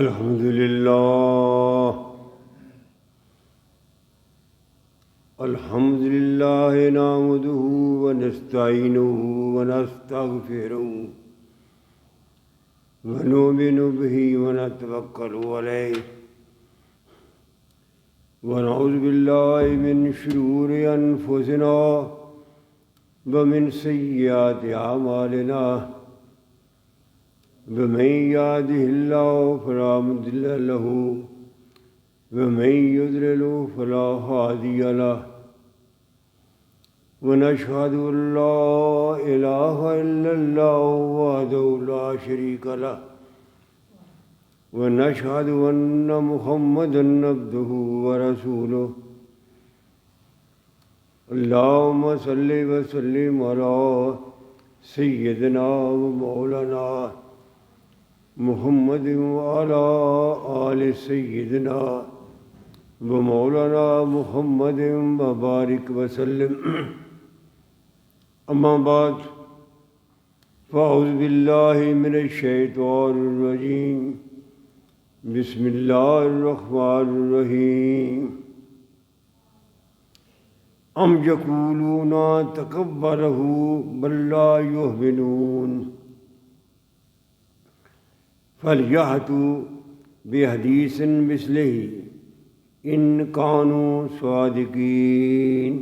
الحمد لله الحمد لله نحمده ونستعينه ونستغفره ونؤمن به ونتوكل عليه ونعوذ بالله من شرور أنفسنا ومن سيئات أعمالنا ومن يهده الله فلا مضل له ومن يضلل فلا هادي له ونشهد أن لا إله إلا الله وحده لا شريك له ونشهد أن محمدا عبده ورسوله اللهم صل وسلم على سيدنا ومولانا محمد وعلى آل سيدنا ومولانا محمد وبارك وسلم أما بعد فأعوذ بالله من الشيطان الرجيم بسم الله الرحمن الرحيم أم يقولون تكبره بل لا يؤمنون فليأتوا بحديث مثله إن كانوا صادقين۔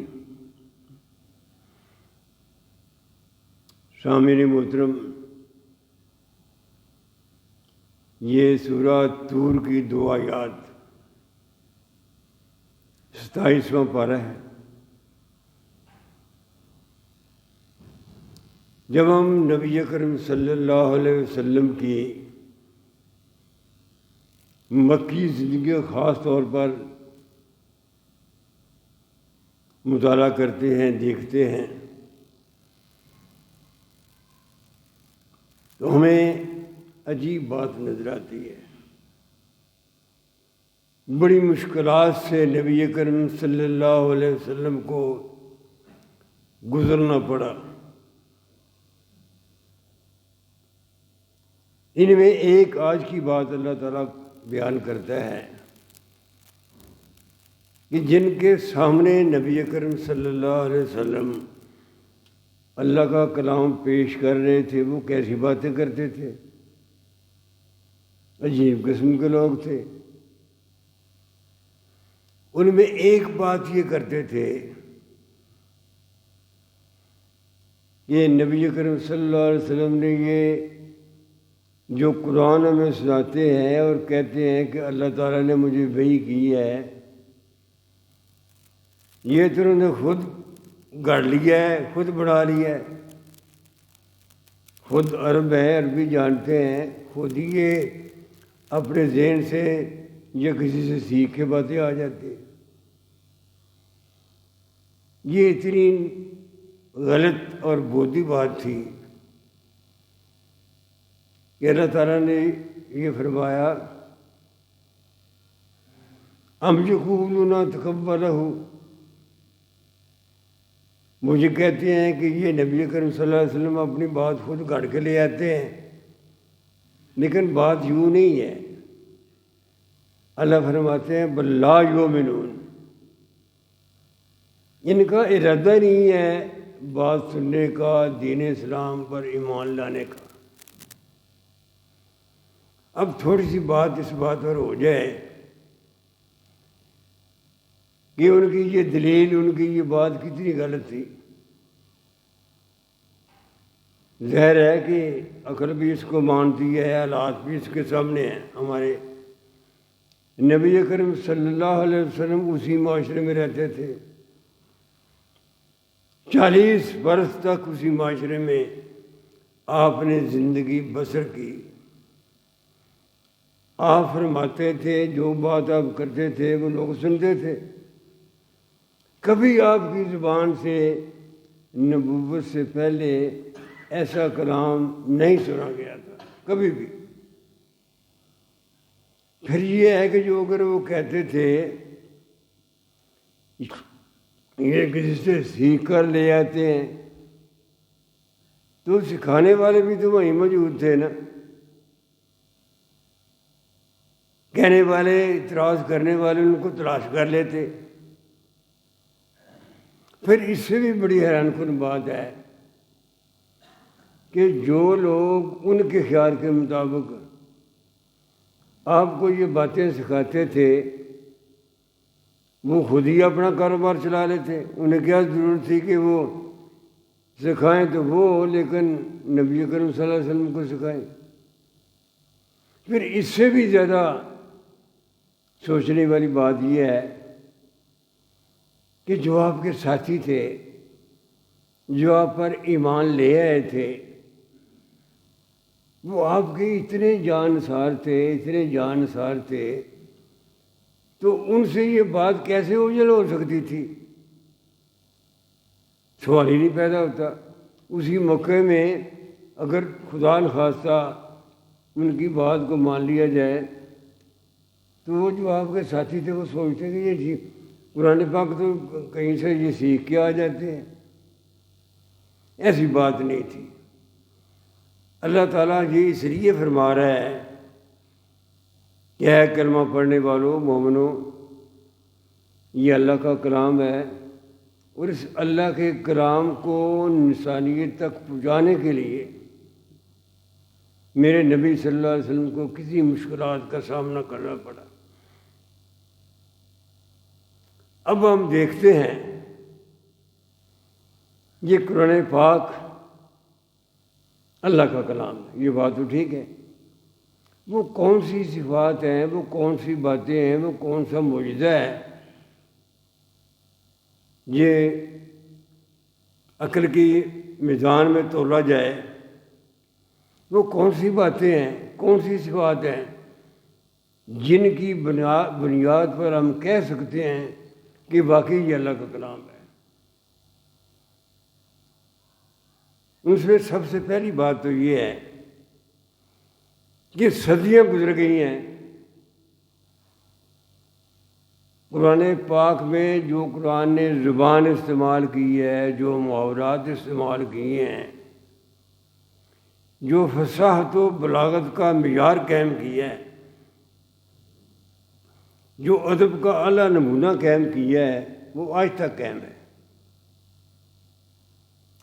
سامعین محترم، یہ سورہ طور کی 2 آیات 27واں پارہ ہے۔ جب ہم نبی اکرم صلی اللہ علیہ وسلم کی مکی زندگی کا خاص طور پر مطالعہ کرتے ہیں، دیکھتے ہیں، تو ہمیں عجیب بات نظر آتی ہے۔ بڑی مشکلات سے نبی کریم صلی اللہ علیہ وسلم کو گزرنا پڑا۔ ان میں ایک آج کی بات اللہ تعالیٰ بیان کرتا ہے کہ جن کے سامنے نبی کریم صلی اللہ علیہ وسلم اللہ کا کلام پیش کر رہے تھے، وہ کیسی باتیں کرتے تھے، عجیب قسم کے لوگ تھے۔ ان میں ایک بات یہ کرتے تھے کہ نبی کریم صلی اللہ علیہ وسلم نے یہ جو قرآن ہمیں سناتے ہیں اور کہتے ہیں کہ اللہ تعالیٰ نے مجھے وحی کی ہے، یہ تو انہوں نے خود گڑھ لیا ہے، خود بڑھا لیا ہے۔ خود عرب ہے، عربی جانتے ہیں، خود ہی یہ اپنے ذہن سے یا کسی سے سیکھ کے باتیں آ جاتی ہیں۔ یہ اتنی غلط اور بودھی بات تھی کہ اللہ تعالیٰ نے یہ فرمایا ام یقولون تکبرہ، مجھے کہتے ہیں کہ یہ نبی کریم صلی اللہ علیہ وسلم اپنی بات خود گھڑ کے لے آتے ہیں، لیکن بات یوں نہیں ہے۔ اللہ فرماتے ہیں بل لا یؤمنون، ان کا ارادہ نہیں ہے بات سننے کا، دین اسلام پر ایمان لانے کا۔ اب تھوڑی سی بات اس بات پر ہو جائے کہ ان کی یہ دلیل، ان کی یہ بات کتنی غلط تھی۔ ظاہر ہے کہ عقل بھی اس کو مانتی ہے، حالات بھی اس کے سامنے ہیں۔ ہمارے نبی کریم صلی اللہ علیہ وسلم اسی معاشرے میں رہتے تھے، 40 برس تک اسی معاشرے میں آپ نے زندگی بسر کی۔ آپ فرماتے تھے، جو بات آپ کرتے تھے وہ لوگ سنتے تھے۔ کبھی آپ کی زبان سے نبوت سے پہلے ایسا کلام نہیں سنا گیا تھا، کبھی بھی۔ پھر یہ ہے کہ جو اگر وہ کہتے تھے یہ کسی سے سیکھ کر لے آتے ہیں، تو سکھانے والے بھی تو وہیں موجود تھے نا۔ کہنے والے، اعتراض کرنے والے ان کو تلاش کر لیتے۔ پھر اس سے بھی بڑی حیران کن بات ہے کہ جو لوگ ان کے خیال کے مطابق آپ کو یہ باتیں سکھاتے تھے وہ خود ہی اپنا کاروبار چلا لیتے۔ انہیں کیا ضرورت تھی کہ وہ سکھائیں تو وہ، لیکن نبی کریم صلی اللہ علیہ وسلم کو سکھائیں۔ پھر اس سے بھی زیادہ سوچنے والی بات یہ ہے کہ جو آپ کے ساتھی تھے، جو آپ پر ایمان لے آئے تھے، وہ آپ کے اتنے جانسار تھے، تو ان سے یہ بات کیسے اوجھل ہو سکتی تھی؟ سوال ہی نہیں پیدا ہوتا۔ اسی موقع میں اگر خدا نخواستہ ان کی بات کو مان لیا جائے تو وہ جو آپ کے ساتھی تھے وہ سوچتے کہ یہ قرآن پاک تو کہیں سے یہ سیکھ کے آ جاتے ہیں۔ ایسی بات نہیں تھی۔ اللہ تعالیٰ یہ اس لیے فرما رہا ہے کہ اے کلمہ پڑھنے والوں، مومنوں، یہ اللہ کا کلام ہے، اور اس اللہ کے کلام کو انسانیت تک پہنچانے کے لیے میرے نبی صلی اللہ علیہ وسلم کو کسی مشکلات کا سامنا کرنا پڑا۔ اب ہم دیکھتے ہیں یہ قرآن پاک اللہ کا کلام ہے، یہ بات تو ٹھیک ہے۔ وہ کون سی صفات ہیں، وہ کون سی باتیں ہیں، وہ کون سا معجزہ ہے یہ عقل کی میزان میں تولا جائے؟ وہ کون سی باتیں ہیں، کون سی صفات ہیں جن کی بنیاد پر ہم کہہ سکتے ہیں کہ واقعی یہ اللہ کا کلام ہے؟ اس میں سب سے پہلی بات تو یہ ہے کہ صدیاں گزر گئی ہیں، قرآن پاک میں جو قرآن نے زبان استعمال کی ہے، جو محاورات استعمال کیے ہیں، جو فصاحت و بلاغت کا معیار قائم کیا ہے، جو ادب کا اعلیٰ نمونہ قائم کیا ہے، وہ آج تک قائم ہے۔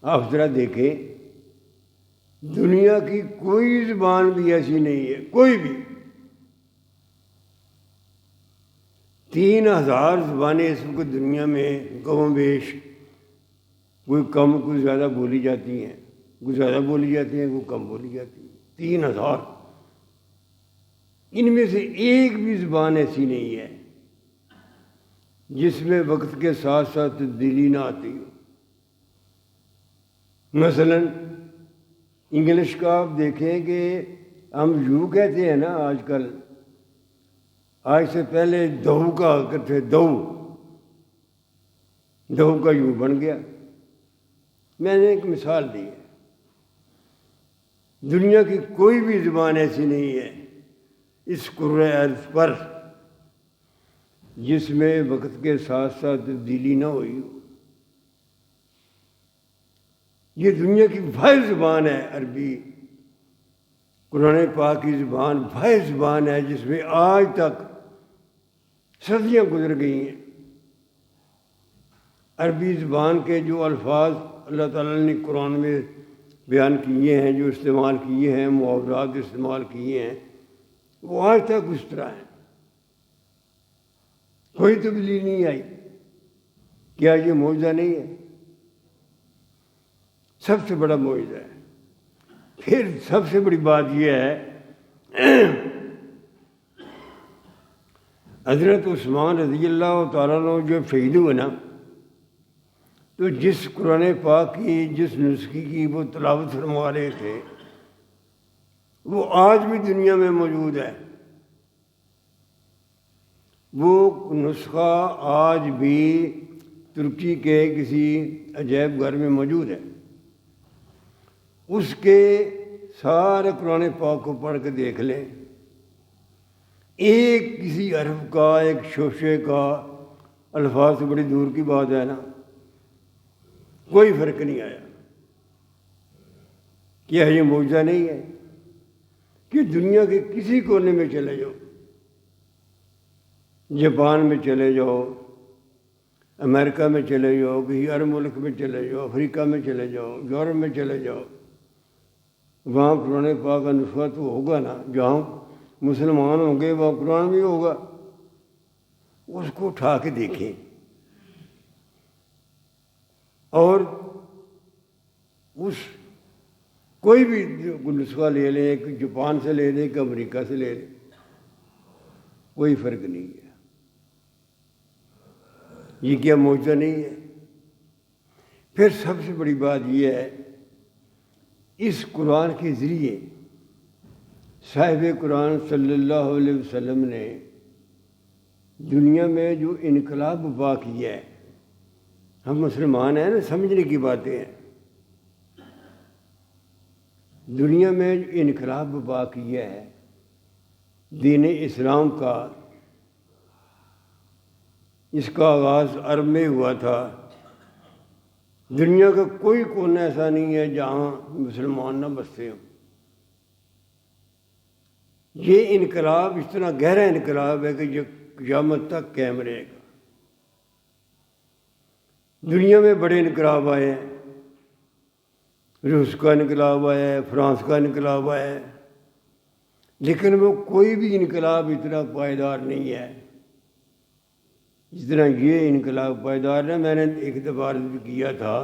آپ ذرا دیکھیں، دنیا کی کوئی زبان بھی ایسی نہیں ہے، کوئی بھی۔ 3000 زبانیں اس وقت دنیا میں کم و بیش، کوئی کم کوئی زیادہ بولی جاتی ہیں، کوئی زیادہ بولی جاتی ہیں، کوئی کم بولی جاتی ہیں۔ 3000، ان میں سے ایک بھی زبان ایسی نہیں ہے جس میں وقت کے ساتھ ساتھ تبدیلی نہ آتی ہو۔ مثلاً انگلش کا آپ دیکھیں کہ ہم یو کہتے ہیں نا آج کل، آج سے پہلے دو کا کرتے، دو کا یو بن گیا۔ میں نے ایک مثال دی ہے، دنیا کی کوئی بھی زبان ایسی نہیں ہے اس کرۂ ارض پر جس میں وقت کے ساتھ ساتھ تبدیلی نہ ہوئی ہو۔ یہ دنیا کی واحد زبان ہے عربی، قرآن پاک کی زبان واحد زبان ہے جس میں آج تک صدیاں گزر گئی ہیں۔ عربی زبان کے جو الفاظ اللہ تعالیٰ نے قرآن میں بیان کیے ہیں، جو استعمال کیے ہیں، محاورات استعمال کیے ہیں، وہ آج تک اس طرح ہیں، کوئی تبدیلی نہیں آئی۔ کیا یہ معجزہ نہیں ہے؟ سب سے بڑا معجزہ ہے۔ پھر سب سے بڑی بات یہ ہے، حضرت عثمان رضی اللہ تعالیٰ عنہ جو شہید ہوئے نا، تو جس قرآن پاک کی، جس نسخے کی وہ تلاوت فرما رہے تھے، وہ آج بھی دنیا میں موجود ہے۔ وہ نسخہ آج بھی ترکی کے کسی عجائب گھر میں موجود ہے۔ اس کے سارے قرآن پاک کو پڑھ کے دیکھ لیں، ایک کسی حرف کا، ایک شوشے کا، الفاظ سے بڑی دور کی بات ہے نا، کوئی فرق نہیں آیا۔ کیا یہ معجزہ نہیں ہے کہ دنیا کے کسی کونے میں چلے جاؤ، جاپان میں چلے جاؤ، امریکہ میں چلے جاؤ، کسی عرب ملک میں چلے جاؤ، افریقہ میں چلے جاؤ، یورپ میں چلے جاؤ، وہاں قرآن پاک کا نسخہ تو ہوگا نا۔ جہاں مسلمان ہوں گے وہاں قرآن بھی ہوگا، اس کو اٹھا کے دیکھیں۔ اور اس کوئی بھی نسخہ لے لیں، کہ جاپان سے لے لیں کہ امریکہ سے لے لیں، کوئی فرق نہیں ہے۔ یہ کیا معجزہ نہیں ہے؟ پھر سب سے بڑی بات یہ ہے، اس قرآن کے ذریعے صاحب قرآن صلی اللہ علیہ وسلم نے دنیا میں جو انقلاب برپا کیا ہے، ہم مسلمان ہیں نا، سمجھنے کی باتیں ہیں، دنیا میں جو انقلاب برپا کیا ہے دین اسلام کا، اس کا آغاز عرب میں ہوا تھا۔ دنیا کا کوئی کونا ایسا نہیں ہے جہاں مسلمان نہ بستے ہوں۔ یہ انقلاب اس طرح گہرا انقلاب ہے کہ یہ قیامت تک قائم رہے گا۔ دنیا میں بڑے انقلاب آئے ہیں، روس کا انقلاب آیا ہے، فرانس کا انقلاب آیا ہے، لیکن وہ کوئی بھی انقلاب اتنا پائیدار نہیں ہے جس طرح یہ انقلاب پائیدار ہے۔ میں نے ایک دفعہ عرض کیا تھا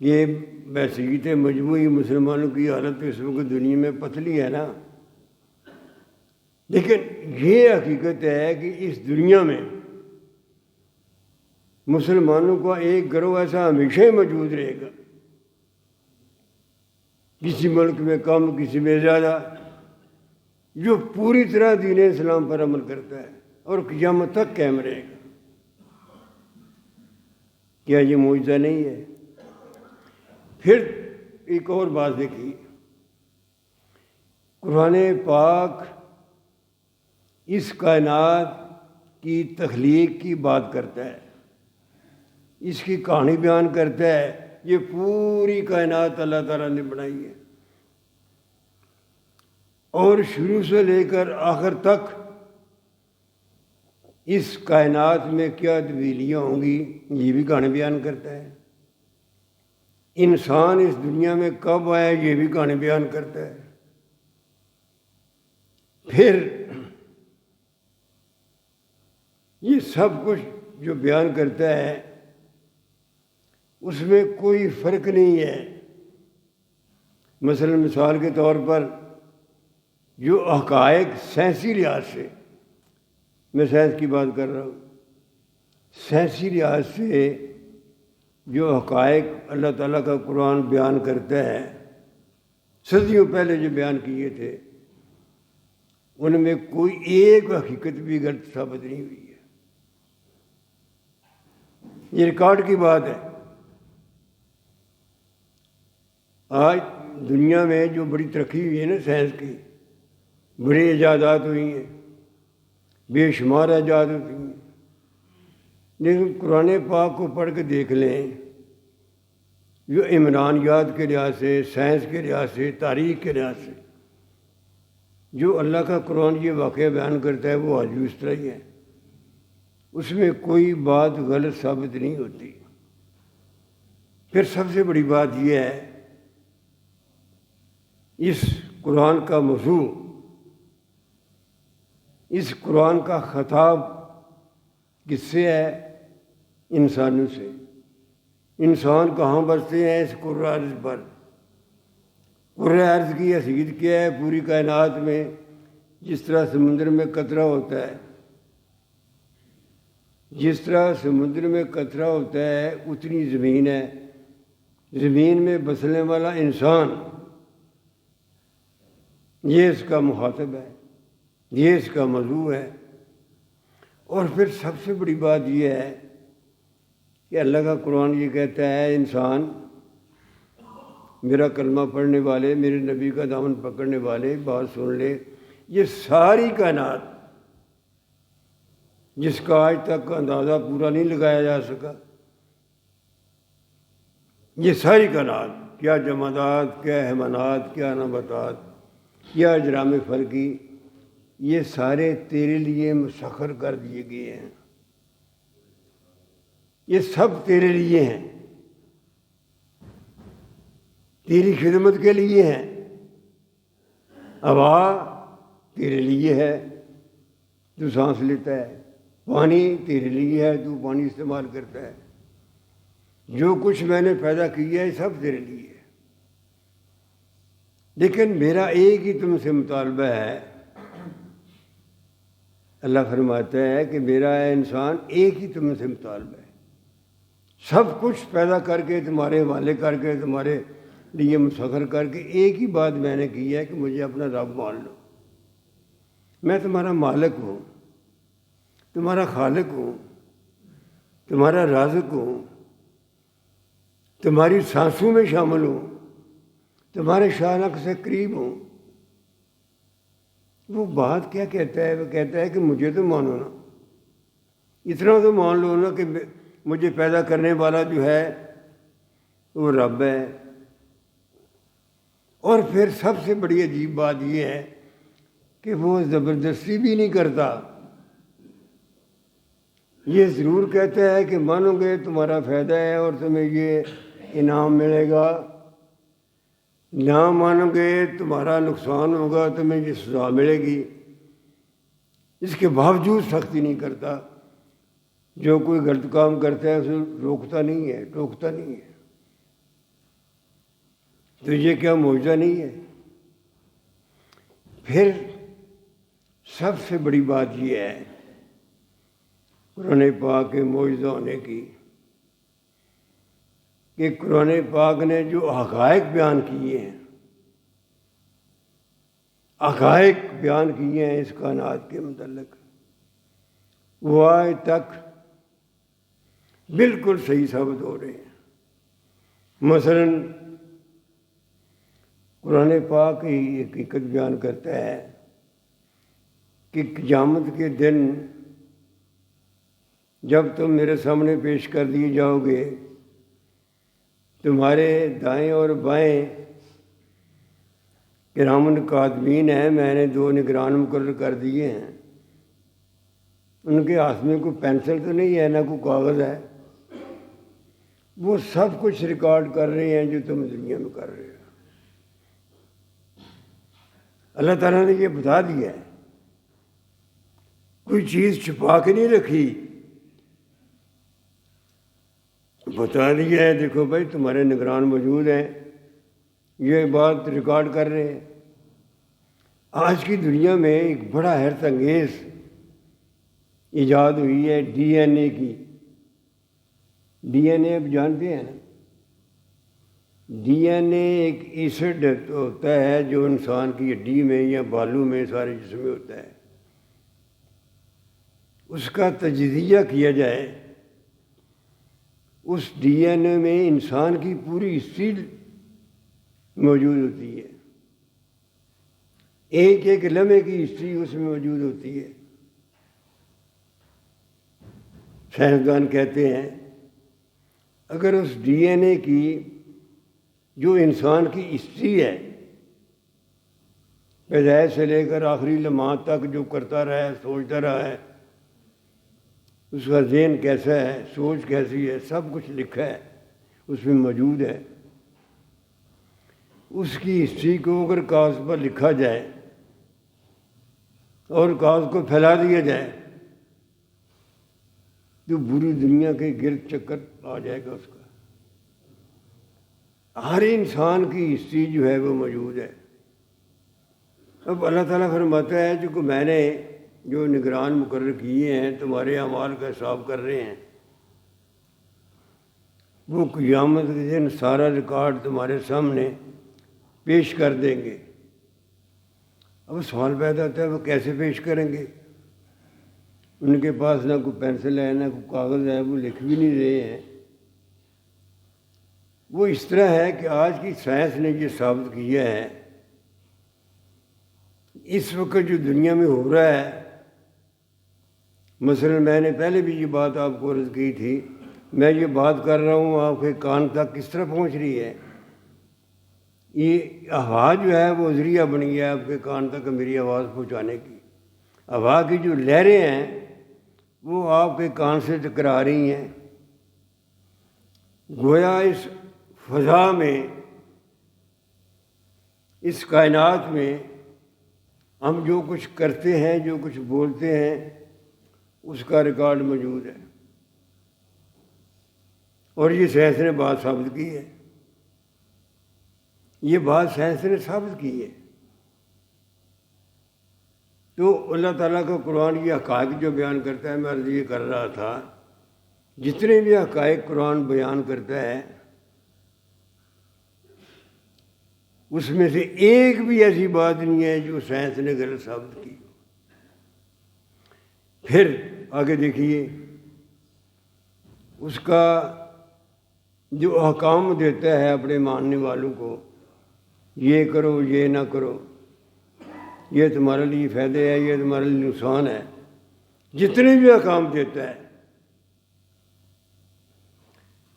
کہ بحثیت مجموعی مسلمانوں کی حالت اس وقت دنیا میں پتلی ہے نا، لیکن یہ حقیقت ہے کہ اس دنیا میں مسلمانوں کا ایک گروہ ایسا ہمیشہ ہی موجود رہے گا، کسی ملک میں کم، کسی میں زیادہ، جو پوری طرح دین اسلام پر عمل کرتا ہے اور قیامت تک قائم رہے گا۔ کیا یہ معجزہ نہیں ہے؟ پھر ایک اور بات دیکھیے، قرآن پاک اس کائنات کی تخلیق کی بات کرتا ہے، اس کی کہانی بیان کرتا ہے۔ یہ پوری کائنات اللہ تعالیٰ نے بنائی ہے، اور شروع سے لے کر آخر تک اس کائنات میں کیا تبدیلیاں ہوں گی یہ بھی کہانی بیان کرتا ہے۔ انسان اس دنیا میں کب آیا یہ بھی کہانی بیان کرتا ہے۔ پھر یہ سب کچھ جو بیان کرتا ہے اس میں کوئی فرق نہیں ہے۔ مثلا مثال کے طور پر جو حقائق سائنسی لحاظ سے، میں سائنس کی بات کر رہا ہوں، سائنسی لحاظ سے جو حقائق اللہ تعالیٰ کا قرآن بیان کرتا ہے، صدیوں پہلے جو بیان کیے تھے، ان میں کوئی ایک حقیقت بھی غلط ثابت نہیں ہوئی ہے۔ یہ ریکارڈ کی بات ہے۔ آج دنیا میں جو بڑی ترقی ہوئی ہے نا سائنس کی، بڑی ایجادات ہوئی ہیں، بے شمار ایجاد ہوئی ہیں، لیکن قرآن پاک کو پڑھ کے دیکھ لیں، جو عمرانیات کے لحاظ سے، سائنس کے لحاظ سے، تاریخ کے لحاظ سے جو اللہ کا قرآن یہ واقعہ بیان کرتا ہے وہ آج بھی اس طرح ہی ہے، اس میں کوئی بات غلط ثابت نہیں ہوتی۔ پھر سب سے بڑی بات یہ ہے، اس قرآن کا موضوع، اس قرآن کا خطاب کس سے ہے؟ انسانوں سے۔ انسان کہاں بستے ہیں؟ اس کرۂ ارض پر۔ کرۂ ارض کی حیثیت کیا ہے پوری کائنات میں؟ جس طرح سمندر میں قطرہ ہوتا ہے، جس طرح سمندر میں قطرہ ہوتا ہے اتنی زمین ہے، زمین میں بسنے والا انسان یہ اس کا مخاطب ہے، یہ اس کا موضوع ہے۔ اور پھر سب سے بڑی بات یہ ہے کہ اللہ کا قرآن یہ کہتا ہے، انسان میرا کلمہ پڑھنے والے، میرے نبی کا دامن پکڑنے والے بات سن لے، یہ ساری کائنات جس کا آج تک اندازہ پورا نہیں لگایا جا سکا، یہ ساری کائنات، کیا جمادات، کیا حیوانات، کیا نباتات، کیا اجرام فلکی، یہ سارے تیرے لیے مسخر کر دیے گئے ہیں، یہ سب تیرے لیے ہیں، تیری خدمت کے لیے ہیں۔ ہوا تیرے لیے ہے، تو سانس لیتا ہے، پانی تیرے لیے ہے، تو پانی استعمال کرتا ہے، جو کچھ میں نے پیدا کیا ہے سب تیرے لیے ہے۔ لیکن میرا ایک ہی تم سے مطالبہ ہے، اللہ فرماتا ہے کہ میرا انسان ایک ہی تم سے مطالبہ ہے، سب کچھ پیدا کر کے تمہارے حوالے کر کے تمہارے لیے مسخر کر کے ایک ہی بات میں نے کی ہے کہ مجھے اپنا رب مان لو۔ میں تمہارا مالک ہوں، تمہارا خالق ہوں، تمہارا رازق ہوں، تمہاری سانسوں میں شامل ہوں، تمہارے شانق سے قریب ہوں۔ وہ بات کیا کہتا ہے؟ وہ کہتا ہے کہ مجھے تو مانو نا، اتنا تو مان لو نا کہ مجھے پیدا کرنے والا جو ہے وہ رب ہے۔ اور پھر سب سے بڑی عجیب بات یہ ہے کہ وہ زبردستی بھی نہیں کرتا، یہ ضرور کہتا ہے کہ مانو گے تمہارا فائدہ ہے اور تمہیں یہ انعام ملے گا، نہ مانو گے تمہارا نقصان ہوگا، تمہیں یہ سزا ملے گی۔ اس کے باوجود سختی نہیں کرتا، جو کوئی غلط کام کرتا ہے اسے روکتا نہیں ہے، ٹوکتا نہیں ہے۔ تو یہ کیا معجزہ نہیں ہے؟ پھر سب سے بڑی بات یہ ہے قرآن پاک کے معجزہ ہونے کی کہ قرآن پاک نے جو حقائق بیان کیے ہیں، حقائق بیان کیے ہیں اس کائنات کے متعلق، وہ آج تک بالکل صحیح ثابت ہو رہے ہیں۔ مثلاً قرآن پاک ہی حقیقت بیان کرتا ہے کہ قیامت کے دن جب تم میرے سامنے پیش کر دیے جاؤ گے، تمہارے دائیں اور بائیں کرام کاتبین ہیں، میں نے 2 نگران مقرر کر دیے ہیں۔ ان کے ہاتھ میں کوئی پینسل تو نہیں ہے، نہ کوئی کاغذ ہے، وہ سب کچھ ریکارڈ کر رہے ہیں جو تم دنیا میں کر رہے ہو۔ اللہ تعالیٰ نے یہ بتا دیا ہے، کوئی چیز چھپا کے نہیں رکھی، بتا دیا ہے دیکھو بھائی تمہارے نگران موجود ہیں، یہ بات ریکارڈ کر رہے ہیں۔ آج کی دنیا میں ایک بڑا حیرت انگیز ایجاد ہوئی ہے ڈی این اے کی۔ ڈی این اے آپ جانتے ہیں نا؟ ڈی این اے ایک ایسڈ ہوتا ہے جو انسان کی ہڈی میں یا بالوں میں سارے جسم میں ہوتا ہے، اس کا تجزیہ کیا جائے، اس ڈی این اے میں انسان کی پوری ہسٹری موجود ہوتی ہے، ایک ایک لمحے کی ہسٹری اس میں موجود ہوتی ہے۔ سائنسدان کہتے ہیں اگر اس ڈی این اے کی جو انسان کی ہسٹری ہے، پیدائش سے لے کر آخری لمحات تک جو کرتا رہا ہے، سوچتا رہا ہے، اس کا ذہن کیسا ہے، سوچ کیسی ہے، سب کچھ لکھا ہے، اس میں موجود ہے۔ اس کی ہسٹری کو اگر کاغذ پر لکھا جائے اور کاغذ کو پھیلا دیا جائے تو پوری دنیا کے گرد چکر آ جائے گا اس کا۔ ہر انسان کی ہسٹری جو ہے وہ موجود ہے۔ اب اللہ تعالیٰ فرماتا ہے جو کہ میں نے جو نگران مقرر کیے ہیں تمہارے اعمال کا حساب کر رہے ہیں، وہ قیامت کے دن سارا ریکارڈ تمہارے سامنے پیش کر دیں گے۔ اب سوال پیدا ہوتا ہے وہ کیسے پیش کریں گے؟ ان کے پاس نہ کوئی پینسل ہے، نہ کوئی کاغذ ہے، وہ لکھ بھی نہیں رہے ہیں۔ وہ اس طرح ہے کہ آج کی سائنس نے یہ ثابت کیا ہے، اس وقت جو دنیا میں ہو رہا ہے، مثلا میں نے پہلے بھی یہ بات آپ کو عرض کی تھی، میں یہ بات کر رہا ہوں آپ کے کان تک کس طرح پہنچ رہی ہے؟ یہ آواز جو ہے وہ ذریعہ بن گیا آپ کے کان تک میری آواز پہنچانے کی۔ ہوا کی جو لہریں ہیں وہ آپ کے کان سے ٹکرا رہی ہیں. گویا اس فضا میں، اس کائنات میں ہم جو کچھ کرتے ہیں، جو کچھ بولتے ہیں، اس کا ریکارڈ موجود ہے. اور یہ سائنس نے بات ثابت کی ہے. یہ بات سائنس نے ثابت کی ہے. تو اللہ تعالیٰ کا قرآن یہ حقائق جو بیان کرتا ہے، میں عرض یہ کر رہا تھا، جتنے بھی حقائق قرآن بیان کرتا ہے اس میں سے ایک بھی ایسی بات نہیں ہے جو سائنس نے غلط ثابت کی. پھر آگے دیکھیے اس کا جو احکام دیتا ہے اپنے ماننے والوں کو، یہ کرو، یہ نہ کرو، یہ تمہارے لیے فائدے ہے، یہ تمہارے لیے نقصان ہے، جتنے بھی احکام دیتا ہے،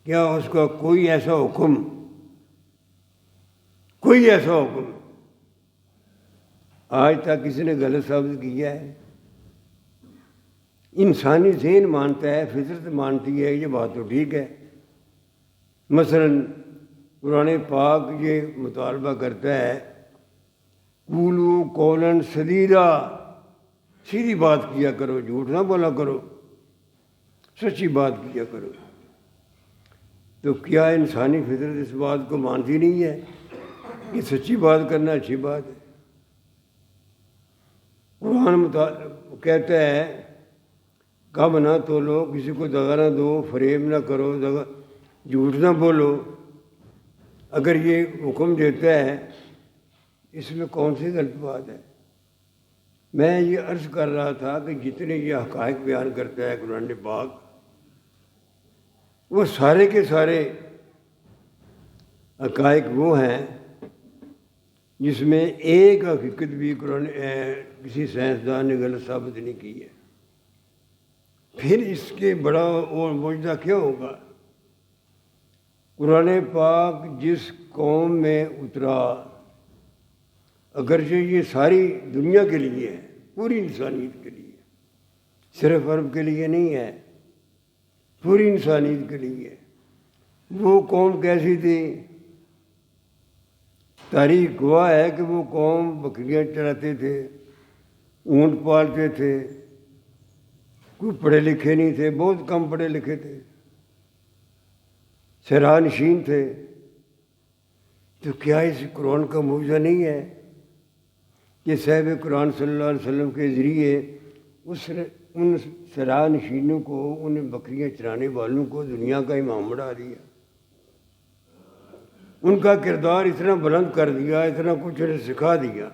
کیا اس کا کوئی ایسا حکم آج تک کسی نے غلط ثابت کیا ہے؟ انسانی ذہن مانتا ہے، فطرت مانتی ہے، یہ بات تو ٹھیک ہے. مثلاً قرآن پاک یہ مطالبہ کرتا ہے، قولوا قولا سدیدا، سیدھی بات کیا کرو، جھوٹ نہ بولا کرو، سچی بات کیا کرو. تو کیا انسانی فطرت اس بات کو مانتی نہیں ہے کہ سچی بات کرنا اچھی بات ہے؟ قرآن کہتا ہے کم نہ تولو، کسی کو دغا نہ دو، فریب نہ کرو، جھوٹ نہ بولو. اگر یہ حکم دیتا ہے اس میں کون سی غلط بات ہے؟ میں یہ عرض کر رہا تھا کہ جتنے یہ حقائق بیان کرتا ہے قرآن پاک، وہ سارے کے سارے حقائق وہ ہیں جس میں ایک حقیقت بھی قرآن کسی سائنسدان نے غلط ثابت نہیں کی ہے. پھر اس کے بڑا اور معجزہ کیا ہوگا؟ قرآن پاک جس قوم میں اترا، اگرچہ یہ ساری دنیا کے لیے ہے، پوری انسانیت کے لیے، صرف عرب کے لیے نہیں ہے، پوری انسانیت کے لیے. وہ قوم کیسی تھی؟ تاریخ گواہ ہے کہ وہ قوم بکریاں چراتے تھے، اونٹ پالتے تھے، کوئی پڑھے لکھے نہیں تھے، بہت کم پڑھے لکھے تھے، صحرا نشین تھے. تو کیا اس قرآن کا معجزہ نہیں ہے کہ صاحب قرآن صلی اللہ علیہ وسلم کے ذریعے ان صحرا نشینوں کو، ان بکریاں چرانے والوں کو دنیا کا امام بنا دیا، ان کا کردار اتنا بلند کر دیا، اتنا کچھ انہیں سکھا دیا،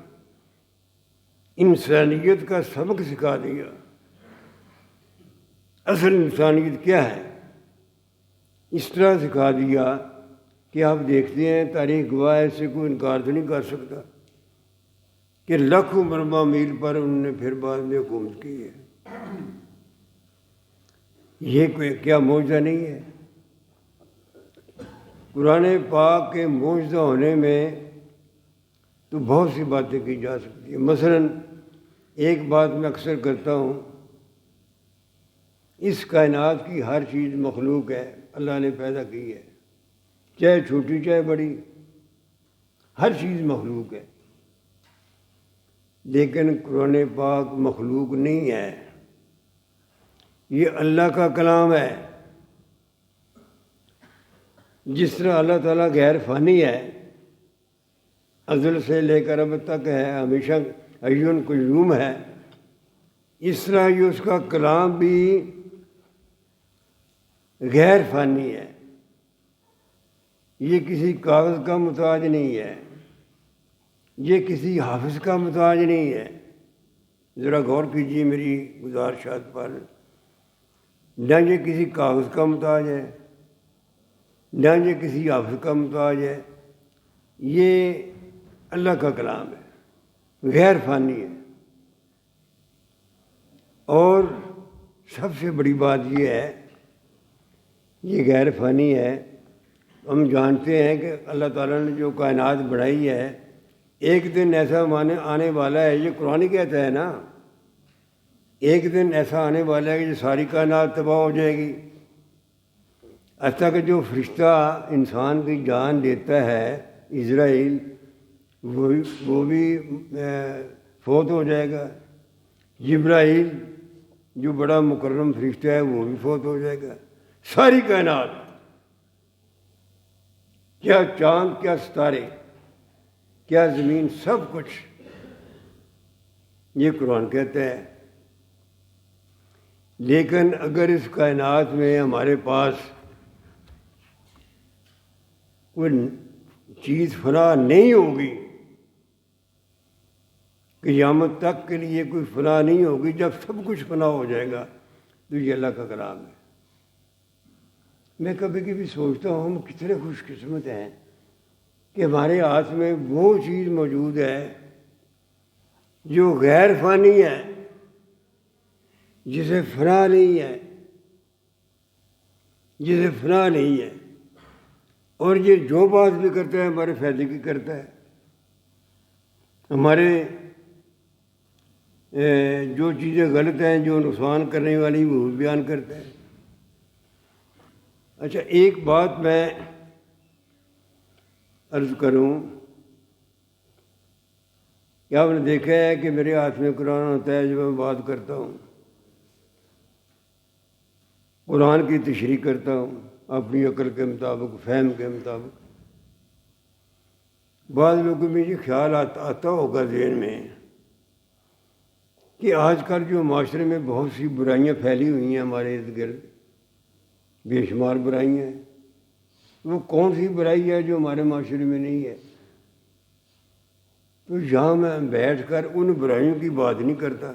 انسانیت کا سبق سکھا دیا. اصل انسانیت کیا ہے اس طرح سکھا دیا کہ آپ دیکھتے ہیں تاریخ گواہ ہے، اس سے کوئی انکار تو نہیں کر سکتا کہ لاکھوں مربع میل پر انہوں نے پھر بعد میں حکومت کی ہے. یہ کوئی کیا معجزہ نہیں ہے؟ قرآن پاک کے معجزہ ہونے میں تو بہت سی باتیں کی جا سکتی ہیں. مثلاً ایک بات میں اکثر کرتا ہوں، اس کائنات کی ہر چیز مخلوق ہے، اللہ نے پیدا کی ہے، چاہے چھوٹی چاہے بڑی، ہر چیز مخلوق ہے. لیکن قرآن پاک مخلوق نہیں ہے، یہ اللہ کا کلام ہے. جس طرح اللہ تعالیٰ غیر فانی ہے، ازل سے لے کر اب تک ہے، ہمیشہ حی قیوم ہے، اس طرح یہ اس کا کلام بھی غیر فانی ہے. یہ کسی کاغذ کا محتاج نہیں ہے، یہ کسی حافظ کا محتاج نہیں ہے. ذرا غور کیجیے میری گزارشات پر. نہ یہ کسی کاغذ کا محتاج ہے، نہ یہ کسی حافظ کا محتاج ہے، یہ اللہ کا کلام ہے، غیر فانی ہے. اور سب سے بڑی بات یہ ہے، یہ غیر فانی ہے. ہم جانتے ہیں کہ اللہ تعالیٰ نے جو کائنات بڑھائی ہے، ایک دن ایسا آنے والا ہے، یہ قرآن ہی کہتا ہے نا، ایک دن ایسا آنے والا ہے کہ ساری کائنات تباہ ہو جائے گی، حتیٰ کہ جو فرشتہ انسان کی جان دیتا ہے اسرائیل، وہ بھی فوت ہو جائے گا۔ جبرائیل جو بڑا مکرم فرشتہ ہے وہ بھی فوت ہو جائے گا۔ ساری کائنات، کیا چاند، کیا ستارے، کیا زمین، سب کچھ، یہ قرآن کہتا ہے۔ لیکن اگر اس کائنات میں ہمارے پاس کوئی چیز فنا نہیں ہوگی، قیامت تک کے لیے کوئی فنا نہیں ہوگی، جب سب کچھ فنا ہو جائے گا، تو یہ اللہ کا کلام ہے۔ میں کبھی کبھی سوچتا ہوں ہم کتنے خوش قسمت ہیں کہ ہمارے ہاتھ میں وہ چیز موجود ہے جو غیر فانی ہے، جسے فنا نہیں ہے، جسے فنا نہیں ہے، اور یہ جو بات بھی کرتا ہے ہمارے فائدے کی کرتا ہے۔ ہمارے جو چیزیں غلط ہیں، جو نقصان کرنے والی، وہ بھی بیان کرتا ہے۔ اچھا، ایک بات میں عرض کروں کہ آپ نے دیکھا ہے کہ میرے ہاتھ میں قرآن ہوتا ہے، جب میں بات کرتا ہوں، قرآن کی تشریح کرتا ہوں اپنی عقل کے مطابق، فہم کے مطابق۔ بعض لوگوں میں یہ خیال آتا ہوگا ذہن میں کہ آج کل جو معاشرے میں بہت سی برائیاں پھیلی ہوئی ہیں ہمارے ارد گرد، بے شمار برائیاں ہیں، وہ کون سی برائی ہے جو ہمارے معاشرے میں نہیں ہے؟ تو یہاں میں بیٹھ کر ان برائیوں کی بات نہیں کرتا،